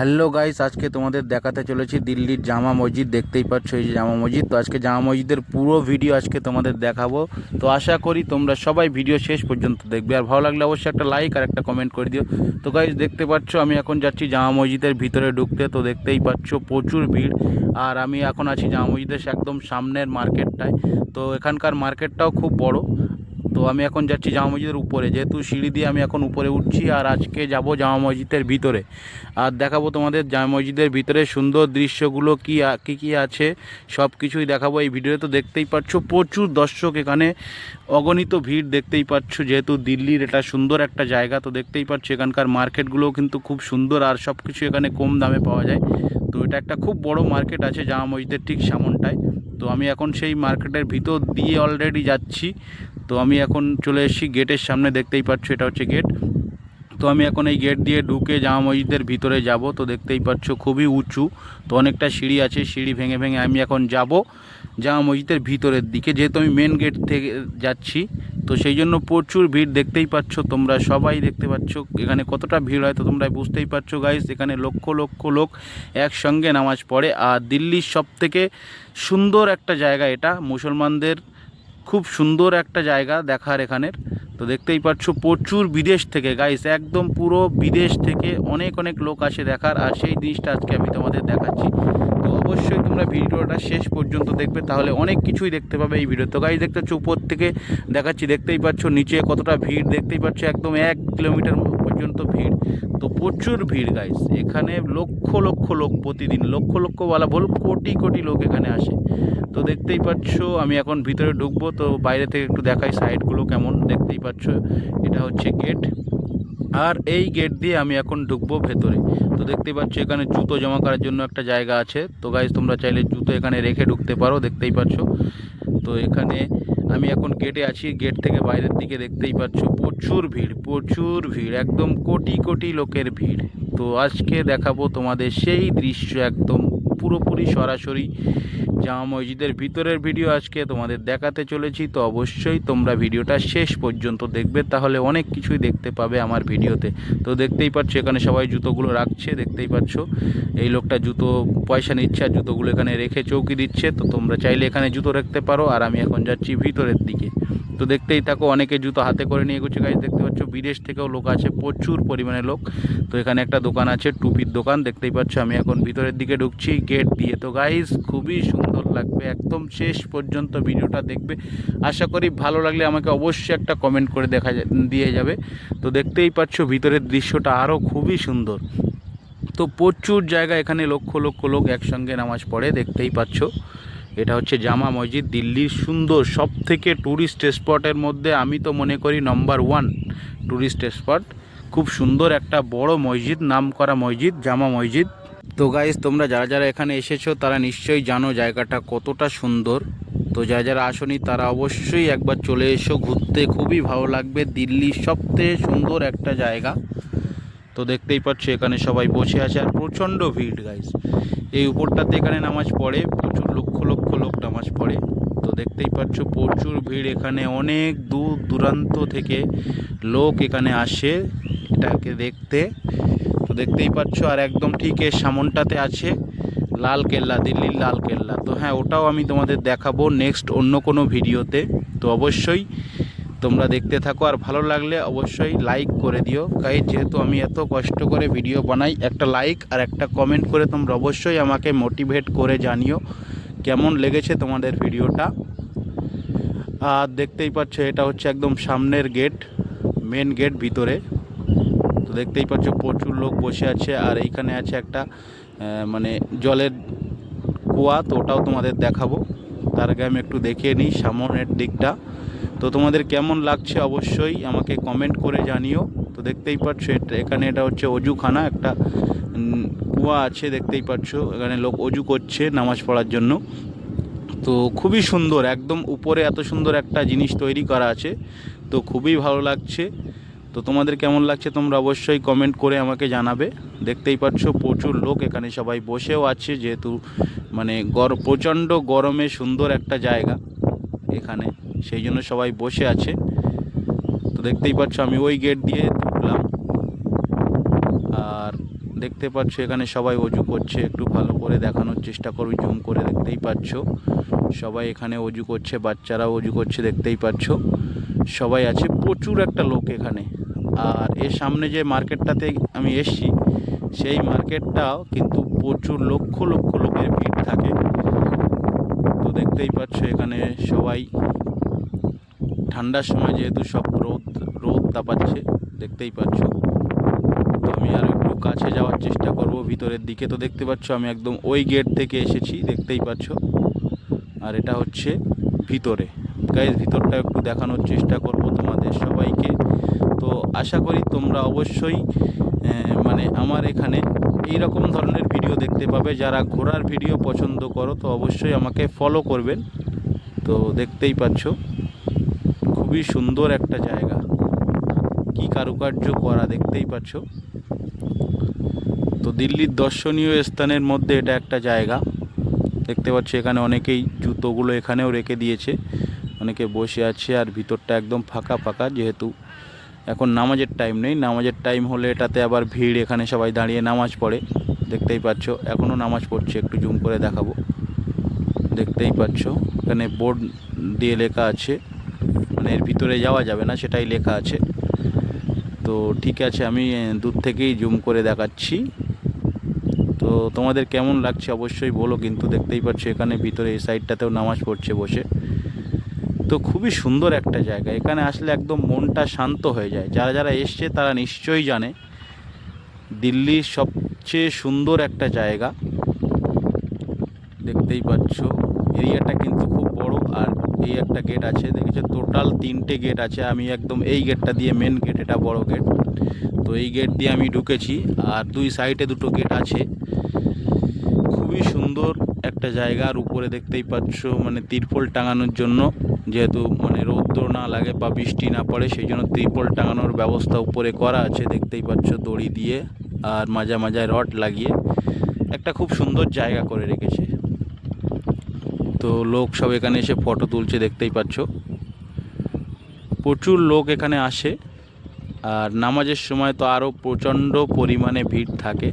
Hello guys, আজকে তোমাদের দেখাতে চলেছি দিল্লির জামা মসজিদ। দেখতেই পাচ্ছ এই যে জামা মসজিদ। তো আজকে জামা মসজিদের পুরো ভিডিও আজকে তোমাদের দেখাবো। তো আশা করি তোমরা সবাই ভিডিও শেষ পর্যন্ত দেখবে, আর ভালো লাগলে অবশ্যই একটা লাইক আর একটা কমেন্ট করে দিও। তো গাইস দেখতে পাচ্ছ আমি এখন যাচ্ছি জামা মসজিদের ভিতরে ঢুকতে। তো দেখতেই পাচ্ছ প্রচুর ভিড়, আর আমি এখন আছি জামা মসজিদের একদম সামনের মার্কেটটায়। তো এখানকার মার্কেটটাও খুব বড়। তো আমি এখন যাচ্ছি জামা মসজিদের উপরে, যেহেতু সিঁড়ি দিয়ে আমি এখন উপরে উঠছি, আর আজকে যাব জামা মসজিদের ভিতরে আর দেখাবো তোমাদের জামা মসজিদের ভিতরে সুন্দর দৃশ্যগুলো কি আছে, সব কিছুই দেখাবো এই ভিডিওতে। তো দেখতেই পাচ্ছ প্রচুর দর্শক, এখানে অগণিত ভিড় দেখতেই পাচ্ছ, যেহেতু দিল্লির এটা সুন্দর একটা জায়গা। তো দেখতেই পাচ্ছ এখানকার মার্কেটগুলোও কিন্তু খুব সুন্দর, আর সব কিছু এখানে কম দামে পাওয়া যায়। তো এটা একটা খুব বড় মার্কেট আছে জামা মসজিদের ঠিক সামনটায়। তো আমি এখন সেই মার্কেটের ভিতর দিয়ে অলরেডি যাচ্ছি। তো আমি এখন চলে এসেছি গেটের সামনে, দেখতেই পাচ্ছ এটা হচ্ছে গেট। তো আমি এখন এই গেট দিয়ে ঢুকে জামা মসজিদের ভিতরে যাব। তো দেখতেই পাচ্ছ খুবই উঁচু, তো অনেকটা সিঁড়ি আছে, সিঁড়ি ভেঙে ভেঙে আমি এখন যাব জামা মসজিদের ভিতরের দিকে, যেহেতু আমি মেন গেট থেকে যাচ্ছি। তো সেই জন্য প্রচুর ভিড় দেখতেই পাচ্ছ, তোমরা সবাই দেখতে পাচ্ছ এখানে কতটা ভিড় হয়। তো তোমরা বুঝতেই পারছো গাইস, এখানে লক্ষ লক্ষ লোক একসঙ্গে নামাজ পড়ে। আর দিল্লির সবথেকে সুন্দর একটা জায়গা এটা, মুসলমানদের খুব সুন্দর একটা জায়গা দেখার এখানের। তো দেখতেই পাচ্ছ প্রচুর বিদেশ থেকে গাইস, একদম পুরো বিদেশ থেকে অনেক অনেক লোক আসে দেখার, আর সেই জিনিসটা আজকে আমি তোমাদের দেখাচ্ছি। তো অবশ্যই তোমরা ভিডিওটা শেষ পর্যন্ত দেখবে, তাহলে অনেক কিছুই দেখতে পাবে এই ভিডিও। তো গাইস দেখতে পাচ্ছ উপর থেকে দেখাচ্ছি, দেখতেই পাচ্ছ নিচে কতটা ভিড়, দেখতেই পাচ্ছ একদম 1 কিলোমিটার পর্যন্ত ভিড়। তো প্রচুর ভিড় গাইস, এখানে লক্ষ লক্ষ লোক প্রতিদিন, লক্ষ লক্ষ বলা ভুল, কোটি কোটি লোক এখানে আসে। তো দেখতেই পাচ্ছ আমি এখন ভিতরে ঢুকবো। তো বাইরে থেকে একটু দেখাই সাইডগুলো কেমন, দেখতেই পাচ্ছ এটা হচ্ছে গেট, আর এই গেট দিয়ে আমি এখন ঢুকবো ভেতরে। তো দেখতেই পাচ্ছ এখানে জুতো জমা করার জন্য একটা জায়গা আছে। তো গাইজ তোমরা চাইলে জুতো এখানে রেখে ঢুকতে পারো, দেখতেই পাচ্ছ। তো এখানে আমি এখন গেটে আছি, গেট থেকে বাইরের দিকে দেখতেই পাচ্ছ প্রচুর ভিড়, প্রচুর ভিড়, একদম কোটি কোটি লোকের ভিড়। তো আজকে দেখাবো তোমাদের সেই দৃশ্য, একদম পুরোপুরি সরাসরি জামা মসজিদের ভিতরের ভিডিও আজকে তোমাদের দেখাতে চলেছি। তো অবশ্যই তোমরা ভিডিওটা শেষ পর্যন্ত দেখবে, তাহলে অনেক কিছুই দেখতে পাবে আমার ভিডিওতে। তো দেখতেই পাচ্ছ এখানে সবাই জুতোগুলো রাখছে, দেখতেই পাচ্ছ এই লোকটা জুতো পয়সা নিচ্ছে আর জুতোগুলো এখানে রেখে চৌকি দিচ্ছে। তো তোমরা চাইলে এখানে জুতো রাখতে পারো, আর আমি এখন যাচ্ছি ভিতরের দিকে। তো দেখতেই থাকো, অনেকে জুতো হাতে করে নিয়ে গেছে গাইজ, দেখতে পাচ্ছ বিদেশ থেকেও লোক আছে, প্রচুর পরিমাণে লোক। তো এখানে একটা দোকান আছে, টুপির দোকান, দেখতেই পাচ্ছ আমি এখন ভিতরের দিকে ঢুকছি গেট দিয়ে। তো গাইজ খুবই সুন্দর লাগবে, একদম শেষ পর্যন্ত ভিডিওটা দেখবে। আশা করি ভালো লাগলে আমাকে অবশ্যই একটা কমেন্ট করে দিয়ে যাবে। তো দেখতেই পাচ্ছ ভিতরের দৃশ্যটা আরও খুবই সুন্দর। তো প্রচুর জায়গা, এখানে লক্ষ লক্ষ লোক একসঙ্গে নামাজ পড়ে, দেখতেই পাচ্ছ। এটা হচ্ছে জামা মসজিদ, দিল্লির সুন্দর সব থেকে ট্যুরিস্ট স্পটের মধ্যে আমি তো মনে করি নাম্বার 1 ট্যুরিস্ট স্পট। খুব সুন্দর একটা বড় মসজিদ, নাম করা মসজিদ জামা মসজিদ। তো গাইস তোমরা যারা যারা এখানে এসেছো তারা নিশ্চয়ই জানো জায়গাটা কতটা সুন্দর। তো যারা যারা আসনি তারা অবশ্যই একবার চলে এসো ঘুরতে, খুবই ভালো লাগবে। দিল্লির সবথেকে সুন্দর একটা জায়গা। তো দেখতেই পাচ্ছ এখানে সবাই বসে আছে, আর প্রচণ্ড ভিড় গাইস। এই উপরটাতে এখানে নামাজ পড়ে, প্রচুর লক্ষ লক্ষ লোক নামাজ পড়ে। তো দেখতেই পাচ্ছ প্রচুর ভিড়, এখানে অনেক দূর দূরান্ত থেকে লোক এখানে আসে এটাকে দেখতে। তো দেখতেই পাচ্ছ, আর একদম ঠিক এর সামনটাতে আছে লাল কেল্লা, দিল্লির লাল কেল্লা। তো হ্যাঁ, ওটাও আমি তোমাদের দেখাবো নেক্সট অন্য কোনো ভিডিওতে। তো অবশ্যই তোমরা দেখতে থাকো, আর ভালো লাগলে অবশ্যই লাইক করে দিও গাইস, যেহেতু আমি এত কষ্ট করে ভিডিও বানাই। একটা লাইক আর একটা কমেন্ট করে তোমরা অবশ্যই আমাকে মোটিভেট করে জানিও কেমন লেগেছে তোমাদের ভিডিওটা। আর দেখতেই পাচ্ছ এটা হচ্ছে একদম সামনের গেট, মেন গেট ভিতরে। তো দেখতেই পাচ্ছ প্রচুর লোক বসে আছে, আর এইখানে আছে একটা মানে জলের কুয়া। তো ওটাও তোমাদের দেখাবো, তার আগে আমি একটু দেখিয়ে নিই সামনের দিকটা। তো তোমাদের কেমন লাগছে অবশ্যই আমাকে কমেন্ট করে জানিও। তো দেখতেই পাচ্ছ এখানে এটা হচ্ছে অজুখানা, একটা কুয়া আছে, দেখতেই পাচ্ছ এখানে লোক অজু করছে নামাজ পড়ার জন্য। তো খুবই সুন্দর, একদম উপরে এত সুন্দর একটা জিনিস তৈরি করা আছে, তো খুবই ভালো লাগছে। তো তোমাদের কেমন লাগছে তোমরা অবশ্যই কমেন্ট করে আমাকে জানাবে। দেখতেই পাচ্ছ প্রচুর লোক এখানে সবাই বসেও আছে, যেহেতু মানে প্রচণ্ড গরমে সুন্দর একটা জায়গা এখানে, সেই জন্য সবাই বসে আছে। তো দেখতেই পাচ্ছ আমি ওই গেট দিয়ে ঢুকলাম, আর দেখতে পাচ্ছ এখানে সবাই অজু করছে, একটু ভালো করে দেখানোর চেষ্টা করবি, জুম করে দেখতেই পাচ্ছ সবাই এখানে অজু করছে, বাচ্চারাও অজু করছে দেখতেই পাচ্ছ, সবাই আছে, প্রচুর একটা লোক এখানে। আর এর সামনে যে মার্কেটটাতে আমি এসছি সেই মার্কেটটাও কিন্তু প্রচুর লক্ষ লক্ষ লোকের ভিড় থাকে। তো দেখতেই পাচ্ছ এখানে সবাই ঠান্ডার সময় যেহেতু সব রোদ রোদ তাপাচ্ছে দেখতেই পাচ্ছ। তো আমি আর একটু কাছে যাওয়ার চেষ্টা করব ভিতরের দিকে। তো দেখতে পাচ্ছ আমি একদম ওই গেট থেকে এসেছি দেখতেই পাচ্ছ, আর এটা হচ্ছে ভিতরে। গাইস ভিতরটা একটু দেখানোর চেষ্টা করব তোমাদের সবাইকে। তো আশা করি তোমরা অবশ্যই মানে আমার এখানে এই রকম ধরনের ভিডিও দেখতে পাবে। যারা ঘোরার ভিডিও পছন্দ করো তো অবশ্যই আমাকে ফলো করবেন। তো দেখতেই পাচ্ছ খুবই সুন্দর একটা জায়গা, কি কারুকার্য করা দেখতেই পাচ্ছ। তো দিল্লির দর্শনীয় স্থানের মধ্যে এটা একটা জায়গা। দেখতে পাচ্ছ এখানে অনেকেই জুতোগুলো এখানেও রেখে দিয়েছে, অনেকে বসে আছে। আর ভিতরটা একদম ফাঁকা ফাঁকা, যেহেতু এখন নামাজের টাইম নেই। নামাজের টাইম হলে এটাতে আবার ভিড়, এখানে সবাই দাঁড়িয়ে নামাজ পড়ে দেখতেই পাচ্ছ। এখনও নামাজ পড়ছে, একটু জুম করে দেখাবো। দেখতেই পাচ্ছ এখানে বোর্ড দিয়ে লেখা আছে, মানে এর ভিতরে যাওয়া যাবে না সেটাই লেখা আছে। তো ঠিক আছে, আমি দূর থেকেই জুম করে দেখাচ্ছি। তো তোমাদের কেমন লাগছে অবশ্যই বলো কিন্তু। দেখতেই পাচ্ছ এখানে ভিতরে এই সাইডটাতেও নামাজ পড়ছে বসে। তো খুবই সুন্দর একটা জায়গা, এখানে আসলে একদম মনটা শান্ত হয়ে যায়। যারা যারা এসছে তারা নিশ্চয়ই জানে দিল্লির সবচেয়ে সুন্দর একটা জায়গা। দেখতেই পাচ্ছ এরিয়াটা কিন্তু খুব বড়। আর এই একটা গেট আছে, দেখেছো টোটাল 3টে গেট আছে। আমি একদম এই গেটটা দিয়ে, মেন গেট এটা বড় গেট, তো এই গেট দিয়ে আমি ঢুকেছি। আর দুই সাইডে দুটো গেট আছে। খুবই সুন্দর একটা জায়গা। আর উপরে দেখতেই পাচ্ছ মানে তিরপল টাঙানোর জন্য, যেহেতু মানে রৌদ্র না লাগে বা বৃষ্টি না পড়ে সেই জন্য তিরপল টাঙানোর ব্যবস্থা উপরে করা আছে দেখতেই পাচ্ছ, দড়ি দিয়ে আর মাঝে মাঝে রড লাগিয়ে একটা খুব সুন্দর জায়গা করে রেখেছে। তো লোক সব এখানে এসে ফটো তুলছে দেখতেই পাচ্ছ, প্রচুর লোক এখানে আসে। আর নামাজের সময় তো আরও প্রচণ্ড পরিমাণে ভিড় থাকে।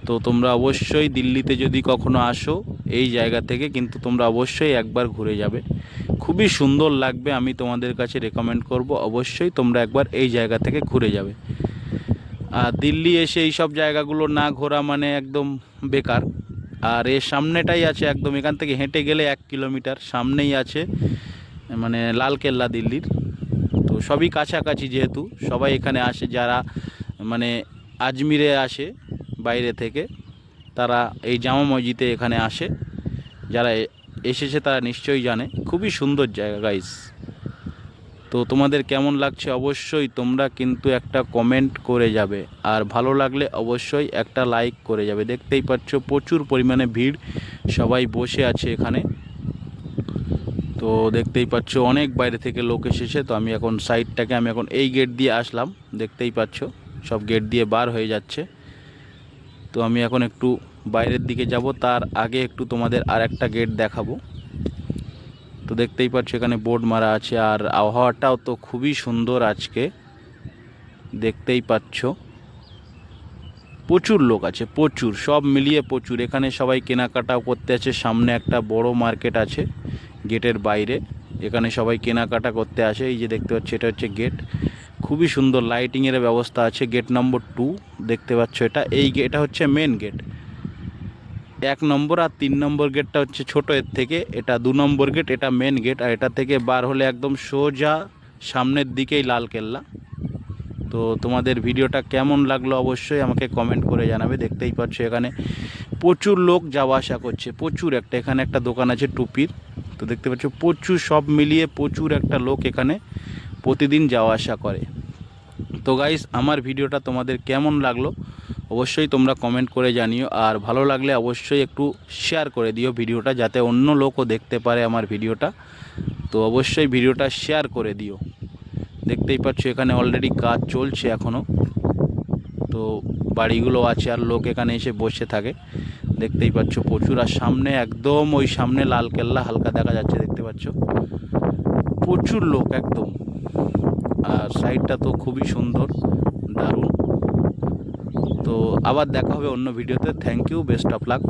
তো তোমরা অবশ্যই দিল্লিতে যদি কখনো আসো এই জায়গা থেকে কিন্তু তোমরা অবশ্যই একবার ঘুরে যাবে, খুবই সুন্দর লাগবে। আমি তোমাদের কাছে রেকমেন্ড করব অবশ্যই তোমরা একবার এই জায়গা থেকে ঘুরে যাবে। আর দিল্লি এসে এই সব জায়গাগুলো না ঘোরা মানে একদম বেকার। আর এর সামনেটাই আছে একদম, এখান থেকে হেঁটে গেলে 1 কিলোমিটার সামনেই আছে মানে লালকেল্লা দিল্লির। তো সবই কাছাকাছি, যেহেতু সবাই এখানে আসে, যারা মানে আজমিরে আসে বাইরে থেকে তারা এই জামা মসজিদে এখানে আসে। যারা এসেছে তারা নিশ্চয়ই জানে, খুবই সুন্দর জায়গা গাইস। তো তোমাদের কেমন লাগছে অবশ্যই তোমরা কিন্তু একটা কমেন্ট করে যাবে, আর ভালো লাগলে অবশ্যই একটা লাইক করে যাবে। দেখতেই পাচ্ছ প্রচুর পরিমাণে ভিড়, সবাই বসে আছে এখানে। তো দেখতেই পাচ্ছ অনেক বাইরে থেকে লোক এসেছে। তো আমি এখন সাইডটাকে, আমি এখন এই গেট দিয়ে আসলাম, দেখতেই পাচ্ছ সব গেট দিয়ে বার হয়ে যাচ্ছে। তো আমি এখন একটু বাইরের দিকে যাব, তার আগে একটু তোমাদের আর একটা গেট দেখাবো। তো দেখতেই পাচ্ছ এখানে বোর্ড মারা আছে। আর আবহাওয়াটাও তো খুবই সুন্দর আজকে, দেখতেই পাচ্ছ প্রচুর লোক আছে, প্রচুর, সব মিলিয়ে প্রচুর। এখানে সবাই কেনাকাটাও করতে আছে। সামনে একটা বড় মার্কেট আছে গেটের বাইরে, এখানে সবাই কেনাকাটা করতে আসে। এই যে দেখতে পাচ্ছ এটা হচ্ছে গেট, খুবই সুন্দর লাইটিংয়ের ব্যবস্থা আছে। গেট নম্বর 2 দেখতে পাচ্ছ এটা, এই গেটটা হচ্ছে মেন গেট 1 নম্বর। আর 3 নম্বর গেটটা হচ্ছে ছোট এর থেকে, এটা 2 নম্বর গেট, এটা মেন গেট। আর এটা থেকে বার হলে একদম সোজা সামনের দিকেই লালকেল্লা। তো তোমাদের ভিডিওটা কেমন লাগলো অবশ্যই আমাকে কমেন্ট করে জানাবে। দেখতেই পাচ্ছ এখানে প্রচুর লোক যাওয়া আসা করছে, প্রচুর একটা। এখানে একটা দোকান আছে টুপির, তো দেখতে পাচ্ছ প্রচুর, সব মিলিয়ে প্রচুর একটা লোক এখানে প্রতিদিন যাওয়া আসা করে। তো গাইস আমার ভিডিওটা তোমাদের কেমন লাগলো অবশ্যই তোমরা কমেন্ট করে জানিও। আর ভালো লাগলে অবশ্যই একটু শেয়ার করে দিও ভিডিওটা, যাতে অন্য লোকও দেখতে পারে আমার ভিডিওটা। তো অবশ্যই ভিডিওটা শেয়ার করে দিও। দেখতেই পাচ্ছ এখানে অলরেডি কাজ চলছে এখনও। তো বাড়িগুলো আছে আর লোক এখানে এসে বসে থাকে, দেখতেই পাচ্ছ প্রচুর। আর সামনে একদম ওই সামনে লালকেল্লা হালকা দেখা যাচ্ছে, দেখতে পাচ্ছ প্রচুর লোক একদম। আর সাইডটা তো খুবই সুন্দর, দারুণ। তো আবার দেখা হবে অন্য ভিডিওতে। Thank you, best of lakh.